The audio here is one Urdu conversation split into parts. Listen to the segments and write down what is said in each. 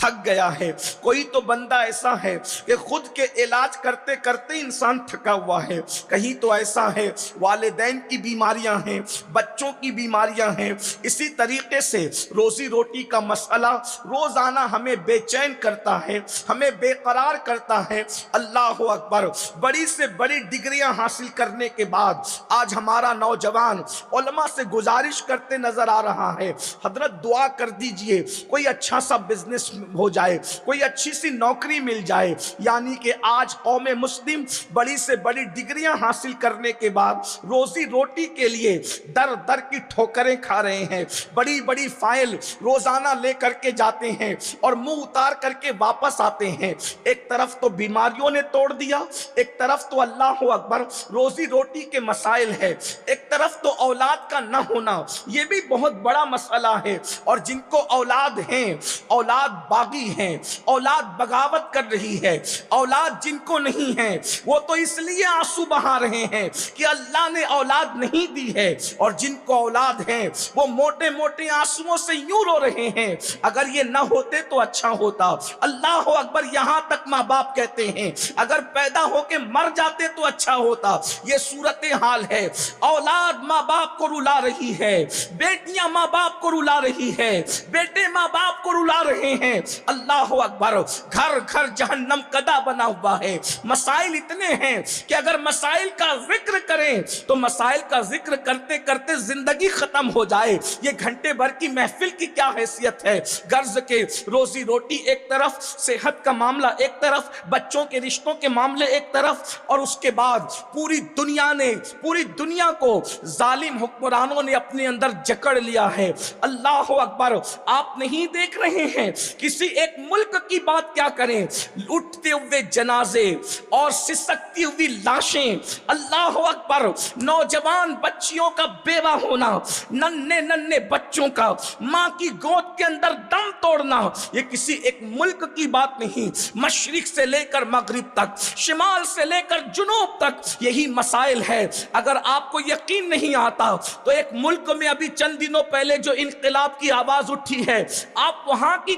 تھک گیا ہے، کوئی تو بندہ ایسا ہے کہ خود کے علاج کرتے کرتے انسان تھکا ہوا ہے، کہیں تو ایسا ہے والدین کی بیماریاں ہیں، بچوں کی بیماریاں ہیں، اسی طریقے سے روزی روٹی کا مسئلہ روزانہ ہمیں بے چین کرتا ہے، ہمیں بے قرار کرتا ہے۔ اللہ اکبر، بڑی سے بڑی ڈگریاں حاصل کرنے کے بعد آج ہمارا نوجوان علماء سے گزارش کرتے نظر آ رہا ہے، حضرت دعا کر دیجئے کوئی اچھا سا بزنس ہو جائے، کوئی اچھی سی نوکری مل جائے۔ یعنی کہ آج قوم مسلم بڑی سے بڑی ڈگریاں حاصل کرنے کے بعد روزی روٹی کے لیے در در کی ٹھوکریں کھا رہے ہیں، بڑی بڑی فائل روزانہ لے کر کے جاتے ہیں اور منہ اتار کر کے واپس آتے ہیں۔ ایک طرف تو بیماریوں نے توڑ دیا، ایک طرف تو اللہ اکبر روزی روٹی کے مسائل ہے، ایک طرف تو اولاد کا نہ ہونا، یہ بھی بہت بڑا مسئلہ ہے۔ اور جن کو اولاد ہیں، اولاد باغی ہیں، اولاد بغاوت کر رہی ہے، اولاد جن کو نہیں ہے وہ تو اس لیے آنسو بہا رہے ہیں کہ اللہ نے اولاد نہیں دی ہے، اور جن کو اولاد ہیں وہ موٹے موٹے آنسوؤں سے یوں رو رہے ہیں اگر یہ نہ ہوتے تو اچھا ہوتا۔ اللہ اکبر، یہاں تک ماں باپ کہتے ہیں اگر پیدا ہو کے مر جاتے تو اچھا ہوتا۔ یہ صورتحال ہے، اولاد ماں باپ کو رلا رہی ہے، بیٹیاں ماں باپ کو رلا رہی ہے، بیٹے ماں باپ کو رلا رہے ہیں۔ اللہ اکبر، گھر گھر جہنم کدا بنا ہوا ہے۔ مسائل اتنے ہیں کہ اگر مسائل کا ذکر کریں تو مسائل کا ذکر کرتے کرتے زندگی ختم ہو جائے۔ یہ گھنٹے بھر کی محفل کی کیا حیثیت ہے؟ غرض کے روزی روٹی ایک طرف، صحت کا معاملہ ایک طرف، بچوں کے رشتوں کے معاملے ایک طرف، اور اس کے بعد پوری دنیا کو ظالم حکمرانوں نے اپنے اندر جکڑ لیا ہے۔ اللہ اکبر، آپ نہیں دیکھ رہے ہیں کسی ایک ملک کی بات کیا کریں، اٹھتے ہوئے جنازے اور سسکتی ہوئی لاشیں، اللہ اکبر، نوجوان بچیوں کا بیوہ ہونا، ننھے ننھے بچوں کا ماں کی گود کے اندر دم توڑنا، یہ کسی ایک ملک کی بات نہیں۔ مشرق سے لے کر مغرب تک، شمال سے لے کر جنوب تک یہی مسائل ہے۔ اگر آپ کو یقین نہیں آتا تو ایک ملک میں ابھی چند دنوں پہلے جو انقلاب کی آواز اٹھی ہے، آپ وہاں کی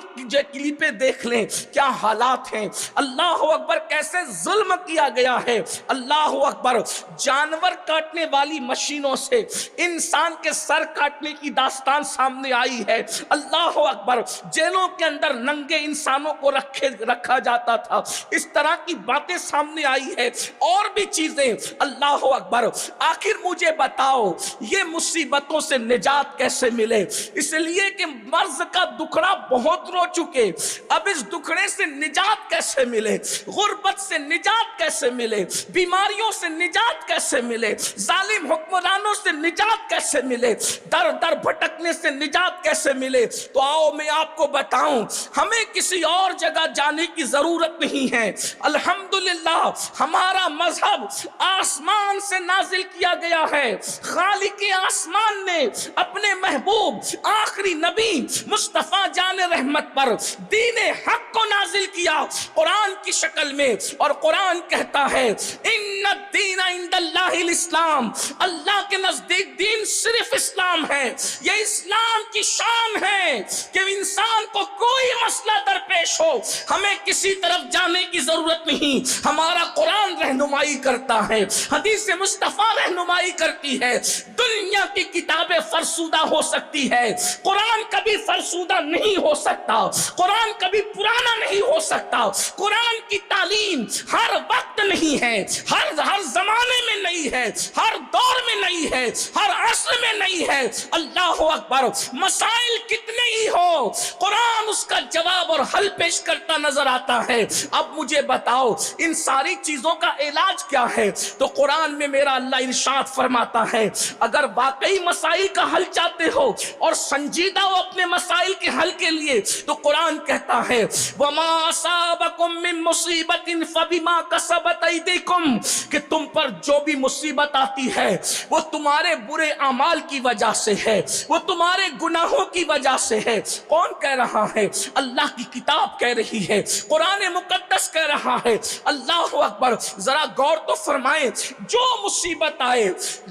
کلپیں دیکھ لیں، کیا حالات ہیں۔ اللہ اکبر، کیسے ظلم کیا گیا ہے۔ اللہ اکبر، جانور کاٹنے والی مشینوں سے انسان کے سر کاٹنے کی داستان سامنے آئی ہے۔ اللہ اکبر، جیلوں کے اندر ننگے انسانوں کو رکھا جاتا تھا، اس طرح کی باتیں سامنے آئی ہے، اور بھی چیزیں۔ اللہ اکبر، آخر مجھے بتاؤ یہ مصیبتوں سے نجات کیسے ملے؟ اس لیے کہ مرض کا دکھڑا بہت رو چکے، اب اس دکھڑے سے نجات کیسے ملے؟ غربت سے نجات کیسے ملے؟ بیماریوں سے نجات کیسے ملے؟ ظالم حکمرانوں سے نجات کیسے ملے؟ در در بھٹکنے سے نجات کیسے ملے؟ تو آؤ میں آپ کو بتاؤں، ہمیں کسی اور جگہ جانے کی ضرورت نہیں ہے۔ الحمدللہ ہمارا مذہب آسمان سے نازل کیا گیا ہے، خالق آسمان نے اپنے محبوب آخری نبی مصطفیٰ جان رحمت پر دین حق کو نازل کیا قرآن کی شکل میں، اور قرآن کہتا ہے ان الدین عند اللہ الاسلام، اللہ کے نزدیک دین صرف اسلام ہے۔ یہ اسلام کی شان ہے کہ انسان کو کوئی مسئلہ درپیش ہو ہمیں کسی طرف جانے کی ضرورت نہیں، ہمارا قرآن رہنمائی کرتا ہے، حدیث مصطفیٰ رہنمائی کرتی ہے۔ دنیا کی کتابیں فرسودہ ہو سکتی ہے، قرآن کبھی فرسودہ نہیں ہو سکتا، قرآن کبھی پرانا نہیں ہو سکتا۔ قرآن کی تعلیم ہر وقت نہیں ہے، ہر زمانے میں نہیں ہے، ہر دور میں نہیں ہے، ہر عصر میں نہیں ہے۔ اللہ اکبر، مسائل کتنے ہی ہو قرآن اس کا جواب اور حل پیش کرتا نظر آتا ہے۔ اب مجھے بتاؤ ان ساری چیزوں کا علاج کیا ہے؟ تو قرآن میں میرا اللہ ارشاد فرماتا ہے اگر واقعی مسائل کا حل چاہتے ہو اور سنجیدہ ہو اپنے مسائل کے حل کے لیے، تو قرآن کہتا ہے وَمَا أَصَابَكُم مِّن مُّصِيبَةٍ فَبِمَا كَسَبَتْ أَيْدِيكُمْ، کہ تم پر جو بھی مصیبت آتی ہے وہ تمہارے برے اعمال کی وجہ سے ہے، وہ تمہارے گناہوں کی وجہ سے ہے۔ کون کہہ رہا ہے؟ اللہ کی کتاب کہہ رہی ہے، قرآن مقدس کہہ رہا ہے۔ اللہ اکبر، ذرا غور تو فرمائیں، جو مصیبت آئے،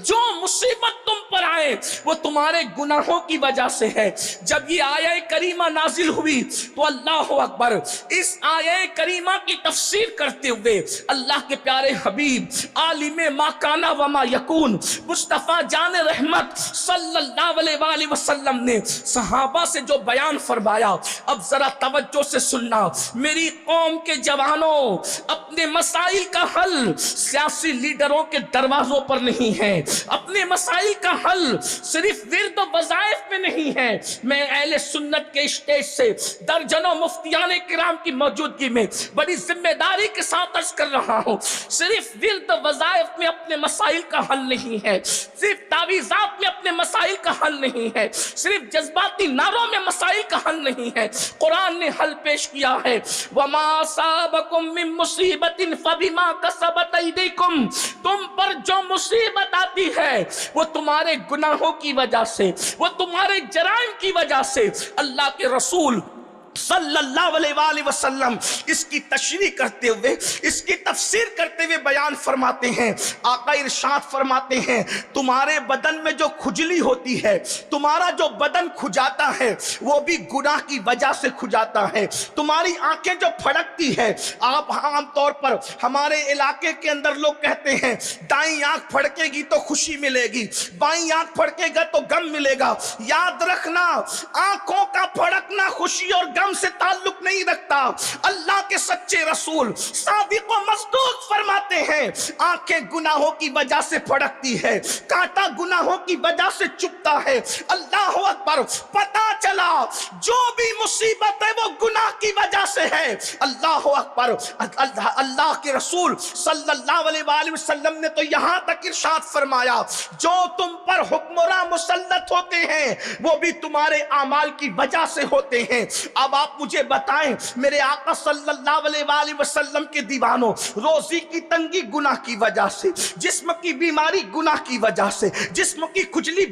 جو مصیبت تم پر آئے، وہ تمہارے گناہوں کی وجہ سے ہے۔ جب یہ آیہ کریمہ نازل ہوئی تو اللہ اکبر، اس آیہ کریمہ کی تفسیر کرتے ہوئے اللہ کے پیارے حبیب عالم ما کانا وما یکون مصطفیٰ جان رحمت صلی اللہ علیہ وآلہ وسلم نے صحابہ سے جو بیان فرمایا، اب ذرا توجہ سے سننا۔ میری قوم کے جوانوں، اپنے مسائل کا حل سیاسی لیڈروں کے دروازوں پر نہیں ہے، اپنے مسائل کا حل صرف ورد و وظائف میں نہیں ہے۔ میں اہل سنت کے اسٹیج سے درجنوں مفتیان کرام کی موجودگی میں بڑی ذمہ داری کے ساتھ عرض کر رہا ہوں، صرف ورد و وظائف میں اپنے مسائل کا حل نہیں ہے، صرف تعویذات میں اپنے مسائل کا حل نہیں ہے، صرف جذباتی نعروں میں مسائل کا حل نہیں ہے۔ قرآن نے حل پیش کیا ہے، وَمَا أَصَابَكُم مِّن مُّصِيبَةٍ فَبِمَا كَسَبَتْ أَيْدِيكُمْ، تم پر جو مصیبت آتی ہے وہ تمہارے گناہوں کی وجہ سے، وہ تمہارے جرائم کی وجہ سے۔ اللہ کے رسول صلی اللہ علیہ وآلہ وسلم اس کی تشریح کرتے ہوئے، اس کی تفسیر کرتے ہوئے بیان فرماتے ہیں، آقا ارشاد فرماتے ہیں تمہارے بدن میں جو کھجلی ہوتی ہے، تمہارا جو بدن کھجاتا ہے وہ بھی گناہ کی وجہ سے کھجاتا ہے۔ تمہاری آنکھیں جو پھڑکتی ہے، آپ عام طور پر ہمارے علاقے کے اندر لوگ کہتے ہیں دائیں آنکھ پھڑکے گی تو خوشی ملے گی، بائیں آنکھ پھڑکے گا تو غم ملے گا۔ یاد رکھنا، آنکھوں کا پھڑکنا خوشی اور غم سے تعلق نہیں رکھتا۔ اللہ کے سچے رسول صادق و مصدوق فرماتے ہیں آنکھیں گناہوں کی وجہ سے پھڑکتی ہے، کانٹا گناہوں کی وجہ سے چبھتا ہے۔ اللہ اکبر، پتا چلا جو بھی مصیبت ہے وہ گناہ کی وجہ سے ہے۔ اللہ اکبر، اللہ کے رسول صلی اللہ علیہ وآلہ وسلم نے تو یہاں تک ارشاد فرمایا جو تم پر حکمراں مسلط ہوتے ہیں وہ بھی تمہارے اعمال کی وجہ سے ہوتے ہیں۔ اب آپ مجھے بتائیں میرے آقا صلی اللہ علیہ وآلہ وسلم کے دیوانوں، روزی کی تنگی گناہ کی وجہ سے، جسم کی بیماری گناہ کی وجہ سے، جسم کی کھجلی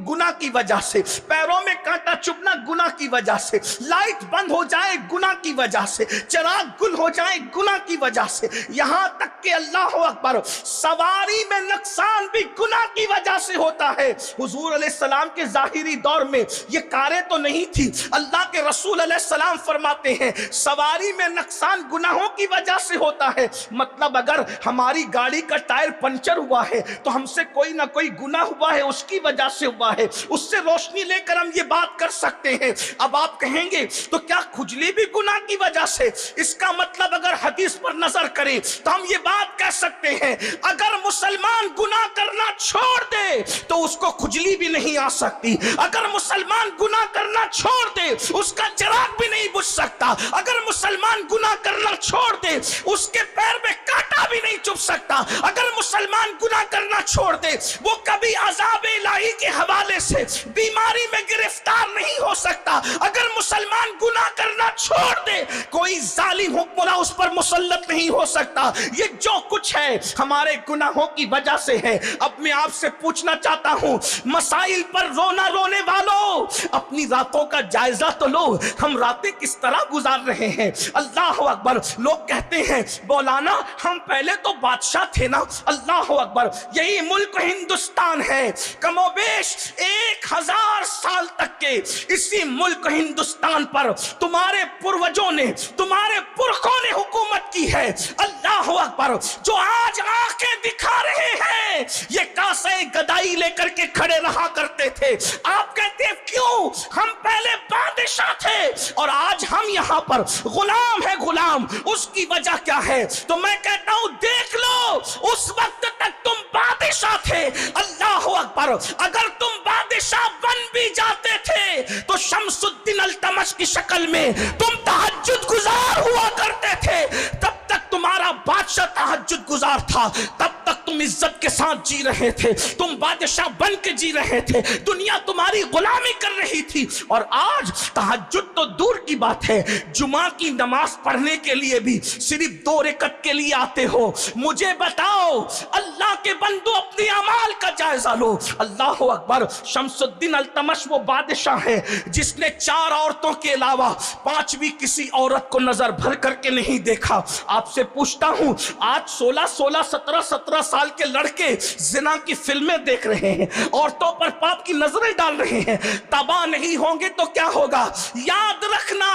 گناہ کی وجہ سے، پیروں میں کانٹا چبھنا گناہ کی وجہ سے، لائٹ بند ہو جائے گناہ کی وجہ سے، چراغ گل ہو جائے گناہ کی وجہ سے، یہاں تک کہ اللہ اکبر سواری میں نقصان بھی گناہ کی وجہ سے ہوتا ہے۔ حضور علیہ السلام کے ظاہری دور میں یہ کاریں تو نہیں تھی۔ اللہ کے رسول علیہ السلام فرماتے ہیں سواری میں نقصان گناہوں کی وجہ سے ہوتا ہے۔ مطلب اگر ہماری گاڑی کا ٹائر پنچر ہوا ہے تو ہم سے کوئی نہ کوئی گناہ ہوا ہے، اس کی وجہ سے ہوا ہے، اس سے روشنی لے کر ہم یہ بات کر سکتے ہیں۔ اب آپ کہیں گے تو کیا کھجلی بھی گناہ کی وجہ سے؟ اس کا مطلب اگر حدیث پر نظر کریں تو ہم یہ بات کہہ سکتے ہیں اگر مسلمان گناہ کرنا چھوڑ دے تو اس کو کھجلی بھی نہیں آ سکتی، اگر مسلمان گناہ کرنا چھوڑ دے اس کا چراغ بھی نہیں بجھ سکتا، اگر مسلمان گناہ کرنا چھوڑ دے اس کے پیر میں کانٹا بھی نہیں چبھ سکتا، اگر مسلمان گناہ کرنا چھوڑ دے وہ کبھی عذاب الہی کے حوالے سے بیماری میں گرفتار نہیں ہو سکتا، اگر مسلمان گناہ کرنا چھوڑ دے کوئی ظالم حکمراں اس پر مسلط نہیں ہو سکتا۔ یہ جو کچھ ہے ہمارے گناہوں کی وجہ سے ہے۔ اب میں آپ سے پوچھنا چاہتا ہوں مسائل پر رونا رونے والوں اپنی راتوں کا جائزہ تو لو، ہم راتیں کس طرح گزار رہے ہیں۔ اللہ اکبر، لوگ کہتے ہیں مولانا ہم پہلے تو بادشاہ تھے نا۔ اللہ اکبر، یہی ملک ہندوستان ہے، کم و بیش 1000 سال تک کے اسی ملک ہندوستان پر تمہارے پروجوں نے، تمہارے پرخوں نے حکومت کی ہے۔ اللہ اکبر، جو آج آنکھیں دکھا رہے ہیں یہ کاسے گدائی لے کر کے کھڑے رہا کرتے تھے۔ آپ کہتے ہیں کیوں؟ ہم پہلے بادشاہ تھے اور آج ہم یہاں پر غلام ہے۔ غلام اس کی وجہ کیا ہے؟ تو میں کہتا ہوں دیکھ لو اس وقت تک تم بادشاہ تھے۔ اللہ اکبر، اگر تم بادشاہ بن بھی جاتے تھے تو شمس الدین التمش کی شکل میں تم تہجد گزار ہوا کرتے تھے۔ تب تک تمہارا بادشاہ تہجد گزار تھا، تب تک تم عزت کے ساتھ جی رہے تھے، تم بادشاہ بن کے جی رہے تھے، دنیا تمہاری غلامی کر رہی تھی۔ اور آج تہجد تو دور کی بات ہے، جمعہ کی نماز پڑھنے کے لیے بھی صرف 2 رکعت کے لیے آتے ہو۔ مجھے بتاؤ اللہ کے بندو اپنی اعمال کا جائزہ لو۔ اللہ اکبر، شمس الدین التمش وہ بادشاہ ہے جس نے 4 عورتوں کے علاوہ 5ویں کسی عورت کو نظر بھر کر کے نہیں دیکھا۔ آپ سے پوچھتا ہوں آج 16 17 17 سال سال کے لڑکے زنا کی فلمیں دیکھ رہے ہیں، عورتوں پر پاپ کی نظریں ڈال رہے ہیں، تباہ نہیں ہوں گے تو کیا ہوگا؟ یاد رکھنا،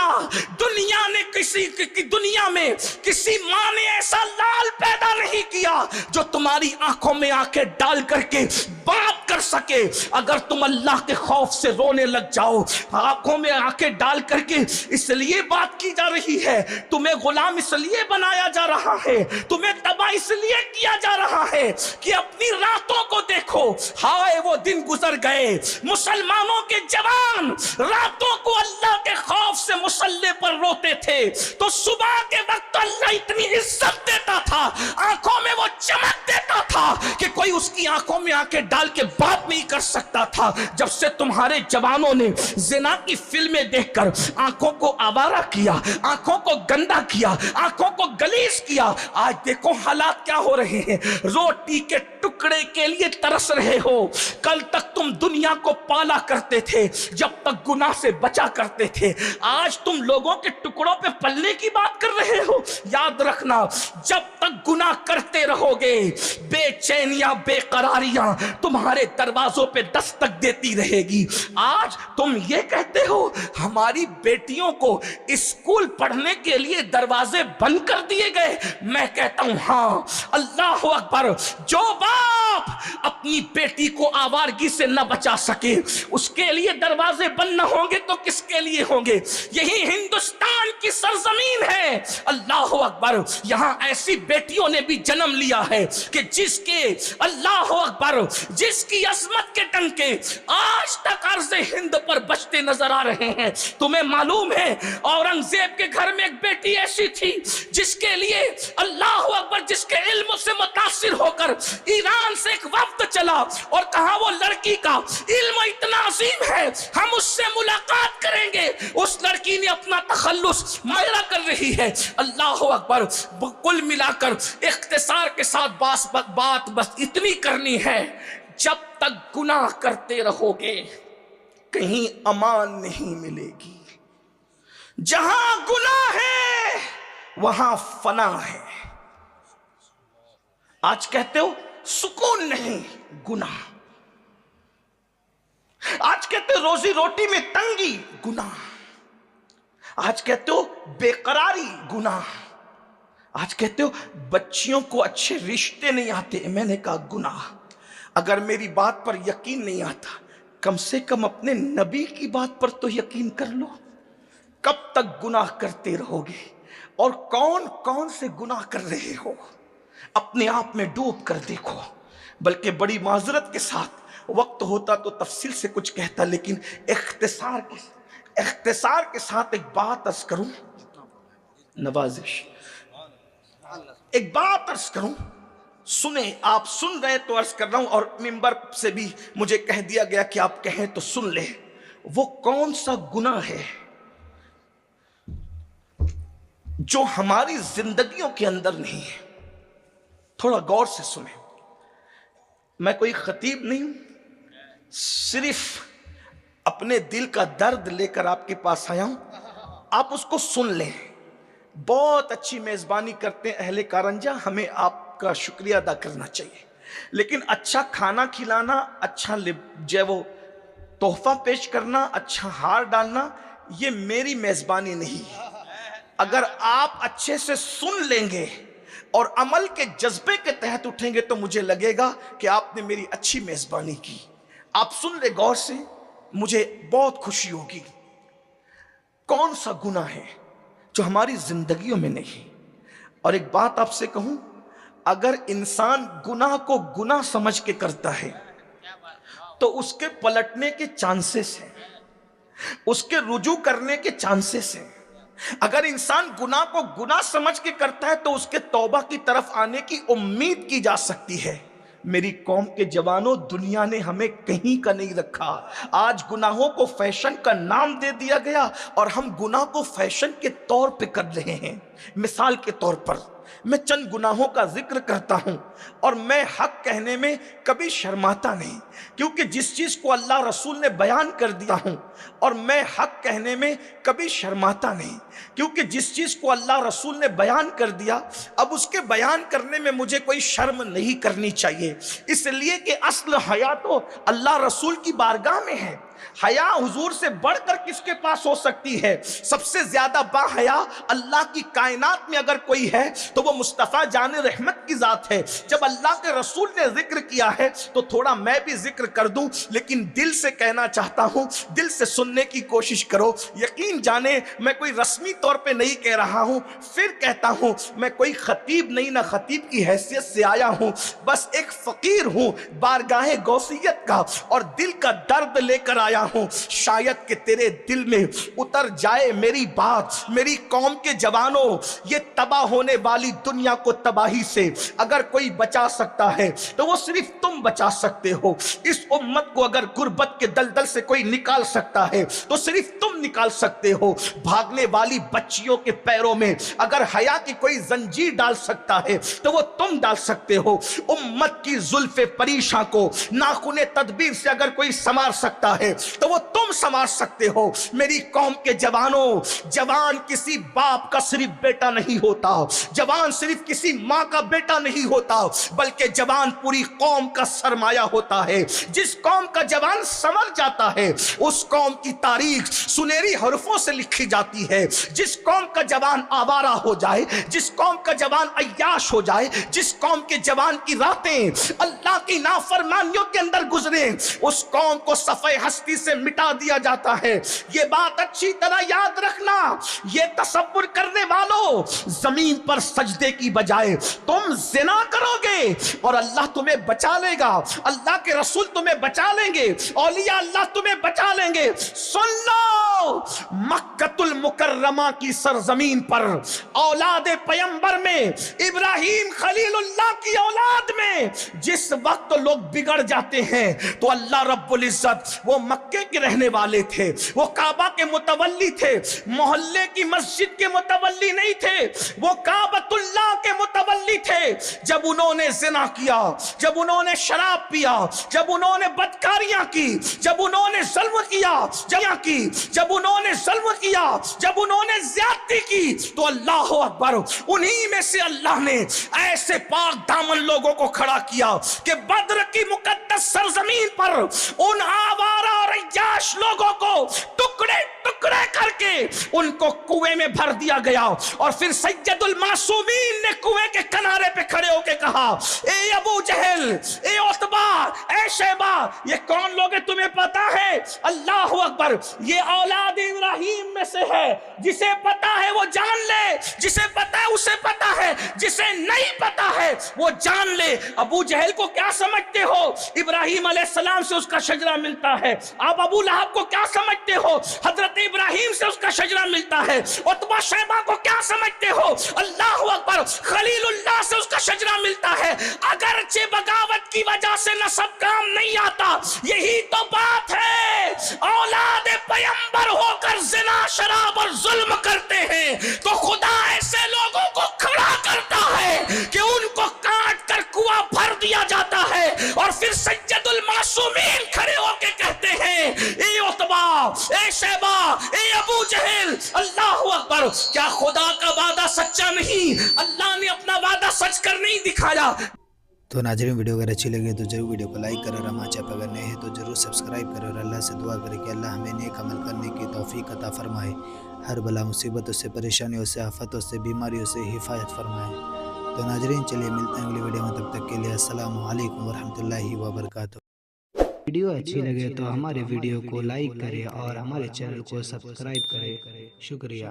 دنیا میں کسی ماں نے ایسا لال پیدا نہیں کیا جو تمہاری آنکھوں میں آنکھیں ڈال کر کے بات کر سکے۔ اگر تم اللہ کے خوف سے رونے لگ جاؤ، آنکھوں میں آنکھیں ڈال کر کے اس لیے بات کی جا رہی ہے، تمہیں غلام اس لیے بنایا جا رہا ہے، تمہیں تباہ اس لیے کیا جا رہا ہے کہ اپنی راتوں کو دیکھو۔ ہائے وہ دن گزر گئے، مسلمانوں کے جوان راتوں کو اللہ کے خوف سے مسلح پر روتے تھے تو صبح کے وقت اللہ اتنی عزت دیتا تھا، آنکھوں میں وہ چمک دیتا تھا کہ کوئی اس کی آنکھوں میں آنکھیں ڈال کے بات نہیں کر سکتا تھا۔ جب سے تمہارے جوانوں نے زنا کی فلمیں دیکھ کر آنکھوں کو آوارہ کیا، آنکھوں کو گندا کیا، آنکھوں کو گلیز کیا، آج دیکھو حالات کیا ہو رہے ہیں۔ روٹی کے ٹکڑے کے لیے ترس رہے ہو۔ کل تک تم دنیا کو پالا کرتے تھے جب تک گناہ سے بچا کرتے تھے، آج تم لوگوں کے ٹکڑوں پہ پلنے کی بات کر رہے ہو۔ یاد رکھنا، جب تک گناہ کرتے رہو گے بے چینیاں بے قراریاں تمہارے دروازوں پہ دستک دیتی رہے گی۔ آج تم یہ کہتے ہو ہماری بیٹیوں کو اسکول پڑھنے کے لیے دروازے بند کر دیے گئے، میں کہتا ہوں ہاں، اللہ اکبر۔ جو باپ اپنی بیٹی کو آوارگی سے نہ بچا سکے اس کے لیے دروازے بند نہ ہوں گے تو کس کے لیے ہوں گے؟ یہی ہندوستان کی سرزمین ہے، اللہ اکبر۔ یہاں ایسی بیٹیوں نے بھی جنم لیا ہے کہ جس کے اللہ اکبر جس کی عظمت کے ڈنکے آج تک عرض ہند پر بجتے نظر آ رہے ہیں۔ تمہیں معلوم ہے اورنگزیب کے گھر میں ایک بیٹی ایسی تھی جس کے لیے اللہ اکبر، جس کے علم سے متاثر ہو کر ایران سے ایک وفد چلا اور کہا وہ لڑکی کا علم اتنا عظیم ہے ہم اس سے ملاقات کریں گے۔ اس لڑکی نے اپنا تخلص مائرہ کر رہی ہے، اللہ اکبر۔ کل ملا کر اختصار کے ساتھ بات بس اتنی کرنی ہے، جب تک گناہ کرتے رہو گے کہیں امان نہیں ملے گی۔ جہاں گناہ ہے وہاں فنا ہے۔ آج کہتے ہو سکون نہیں، گناہ۔ آج کہتے ہو روزی روٹی میں تنگی، گناہ۔ آج کہتے ہو بے قراری، گناہ۔ آج کہتے ہو بچیوں کو اچھے رشتے نہیں آتے، میں نے کہا گناہ۔ اگر میری بات پر یقین نہیں آتا کم سے کم اپنے نبی کی بات پر تو یقین کر لو۔ کب تک گناہ کرتے رہو گے؟ اور کون کون سے گناہ کر رہے ہو؟ اپنے آپ میں ڈوب کر دیکھو۔ بلکہ بڑی معذرت کے ساتھ، وقت ہوتا تو تفصیل سے کچھ کہتا، لیکن اختصار کے ساتھ ایک بات عرض کروں، نوازش، ایک بات عرض کروں، سنیں۔ آپ سن رہے تو عرض کر رہا ہوں، اور منبر سے بھی مجھے کہہ دیا گیا کہ آپ کہیں تو سن لیں۔ وہ کون سا گناہ ہے جو ہماری زندگیوں کے اندر نہیں ہے؟ تھوڑا غور سے سنیں۔ میں کوئی خطیب نہیں ہوں، صرف اپنے دل کا درد لے کر آپ کے پاس آیا ہوں، آپ اس کو سن لیں۔ بہت اچھی میزبانی کرتے ہیں اہل کارنجہ، ہمیں آپ کا شکریہ ادا کرنا چاہیے، لیکن اچھا کھانا کھلانا، اچھا جو وہ تحفہ پیش کرنا، اچھا ہار ڈالنا، یہ میری میزبانی نہیں۔ اگر آپ اچھے سے سن لیں گے اور عمل کے جذبے کے تحت اٹھیں گے تو مجھے لگے گا کہ آپ نے میری اچھی میزبانی کی۔ آپ سن لیں غور سے، مجھے بہت خوشی ہوگی۔ کون سا گناہ ہے جو ہماری زندگیوں میں نہیں؟ اور ایک بات آپ سے کہوں، اگر انسان گناہ کو گناہ سمجھ کے کرتا ہے تو اس کے پلٹنے کے چانسز ہیں، اس کے رجوع کرنے کے چانسز ہیں۔ اگر انسان گناہ کو گناہ سمجھ کے کرتا ہے تو اس کے توبہ کی طرف آنے کی امید کی جا سکتی ہے۔ میری قوم کے جوانوں، دنیا نے ہمیں کہیں کا نہیں رکھا۔ آج گناہوں کو فیشن کا نام دے دیا گیا اور ہم گناہ کو فیشن کے طور پہ کر رہے ہیں۔ مثال کے طور پر میں چند گناہوں کا ذکر کرتا ہوں اور میں حق کہنے میں کبھی شرماتا نہیں، کیونکہ جس چیز کو اللہ رسول نے بیان کر دیا ہوں، اور میں حق کہنے میں کبھی شرماتا نہیں، کیونکہ جس چیز کو اللہ رسول نے بیان کر دیا اب اس کے بیان کرنے میں مجھے کوئی شرم نہیں کرنی چاہیے، اس لیے کہ اصل حیا تو اللہ رسول کی بارگاہ میں ہے۔ حیا حضور سے بڑھ کر کس کے پاس ہو سکتی ہے؟ سب سے زیادہ با حیا اللہ کی کائنات میں اگر کوئی ہے تو وہ مصطفیٰ جان رحمت کی ذات ہے۔ جب اللہ کے رسول نے ذکر کیا ہے تو تھوڑا میں بھی ذکر کر دوں، لیکن دل سے کہنا چاہتا ہوں، دل سے سننے کی کوشش کرو۔ یقین جانے میں کوئی رسمی طور پہ نہیں کہہ رہا ہوں، پھر کہتا ہوں میں کوئی خطیب نہیں، نہ خطیب کی حیثیت سے آیا ہوں، بس ایک فقیر ہوں بارگاہ غوثیت کا، اور دل کا درد لے کر آیا ہوں۔ شاید کہ تیرے دل میں اتر جائے میری بات۔ میری قوم کے جوانوں، یہ تباہ ہونے والی دنیا کو تباہی سے اگر کوئی بچا سکتا ہے تو وہ صرف تم بچا سکتے ہو۔ اس امت کو اگر غربت کے دلدل سے کوئی نکال سکتا ہے تو صرف تم نکال سکتے ہو۔ بھاگنے والی بچیوں کے پیروں میں اگر حیا کی کوئی زنجیر ڈال سکتا ہے تو وہ تم ڈال سکتے ہو۔ امت کی زلف پریشاں کو ناخن تدبیر سے اگر کوئی سنوار سکتا ہے تو وہ تم سنوار سکتے ہو۔ میری قوم کے جوانوں، جوان کسی باپ کا صرف بیٹا نہیں ہوتا، جوان صرف کسی ماں کا بیٹا نہیں ہوتا، بلکہ جوان پوری قوم کا سرمایہ ہوتا ہے۔ جس قوم کا جوان سنور جاتا ہے اس قوم کی تاریخ سنہری حرفوں سے لکھی جاتی ہے۔ جس قوم کا جوان آوارہ ہو جائے، جس قوم کا جوان عیاش ہو جائے، جس قوم کے جوان کی راتیں اللہ کی نافرمانیوں کے اندر گزرے، اس قوم کو صفحہ ہستی سے مٹا دیا جاتا ہے۔ یہ بات اچھی طرح یاد رکھنا۔ یہ تصور کرنے والوں، زمین پر سجدے کی بجائے تم زنا کرو گے اور اللہ تمہیں بچا لے گا، اللہ کے رسول تمہیں بچا لیں گے، اولیاء اللہ تمہیں بچا لیں گے۔ سن لو، مکہ المکرمہ کی سرزمین پر اولاد پیمبر میں، ابراہیم خلیل اللہ کی اولاد میں جس وقت لوگ بگڑ جاتے ہیں تو اللہ رب العزت، وہ مکے کے رہنے والے تھے، وہ کعبہ کے متولی تھے، محلے کی مسجد کے متولی نہیں تھے، وہ کعبۃ اللہ کے متولی تھے۔ جب انہوں نے زنا کیا، جب انہوں نے شراب پیا، جب انہوں نے بدکاریاں کی، جب انہوں نے ظلم کیا، جب انہوں نے ظلم کیا، جب انہوں نے زیادتی کی، تو اللہ اکبر، انہی میں سے اللہ نے ایسے پاک دامن لوگوں کو کھڑا کیا کہ بدر کی مقدس سرزمین پر ان آوارہ اور عیاش لوگوں کو ٹکڑے ٹکڑے کر کے ان کو کنویں میں بھر دیا گیا۔ اور پھر سید المعصومین نے کنویں کے کنارے پہ کھڑے ہو کے کہا، اے ابو جہل، اے عتبہ، اے شیبہ، یہ کون لوگ ہیں تمہیں پتا ہے؟ اللہ اکبر، یہ اولاد ابراہیم میں سے ہے۔ جسے پتا ہے وہ جان لے، جسے پتا ہے اسے پتا ہے، جسے نہیں پتا ہے وہ جان لے۔ ابو جہل کو کیا سمجھتے ہو؟ ابراہیم علیہ السلام سے اس کا شجرہ ملتا ہے۔ آپ ابو لہب کو کیا سمجھتے ہو؟ حضرت ابراہیم سے اس کا شجرہ ملتا ہے۔ عتبہ شیبہ کو کیا سمجھتے ہو؟ اللہ اکبر، خلیل اللہ سے اس کا شجرہ ملتا ہے۔ اگرچہ بغاوت کی وجہ سے نسب کام نہیں آتا، یہی تو بات ہے۔ اولاد پیمبر ہو کر زنا، شراب اور ظلم کرتے ہیں تو خدا ایسے لوگوں کو کھڑا کرتا ہے کہ ان کو کاٹ کر کنواں بھر دیا جاتا ہے، اور پھر سید المعصومین کھڑے ہو کے کہتے ہیں، اے عتبہ، اے شیبہ، اے ابو جہل، اللہ اکبر، کیا خدا کا وعدہ سچا نہیں؟ اللہ نے اپنا وعدہ سچ کر نہیں دکھایا۔ تو ناظرین، ویڈیو اگر اچھی لگے تو ضرور ویڈیو کو لائک کریں، اور ہمارے چینل پر اگر نئے ہیں تو ضرور سبسکرائب کریں، اور اللہ سے دعا کریں کہ اللہ ہمیں نیک عمل کرنے کی توفیق عطا فرمائے، ہر بلا مصیبتوں سے، پریشانیوں سے، آفتوں سے، بیماریوں سے حفاظت فرمائے۔ تو ناظرین، چلیے ملتے ہیں اگلی ویڈیو میں، تب تک کے لیے السلام علیکم ورحمۃ اللہ وبرکاتہ۔ ویڈیو اچھی لگے تو ہمارے ویڈیو کو لائک کریں اور ہمارے چینل کو سبسکرائب کریں۔ شکریہ۔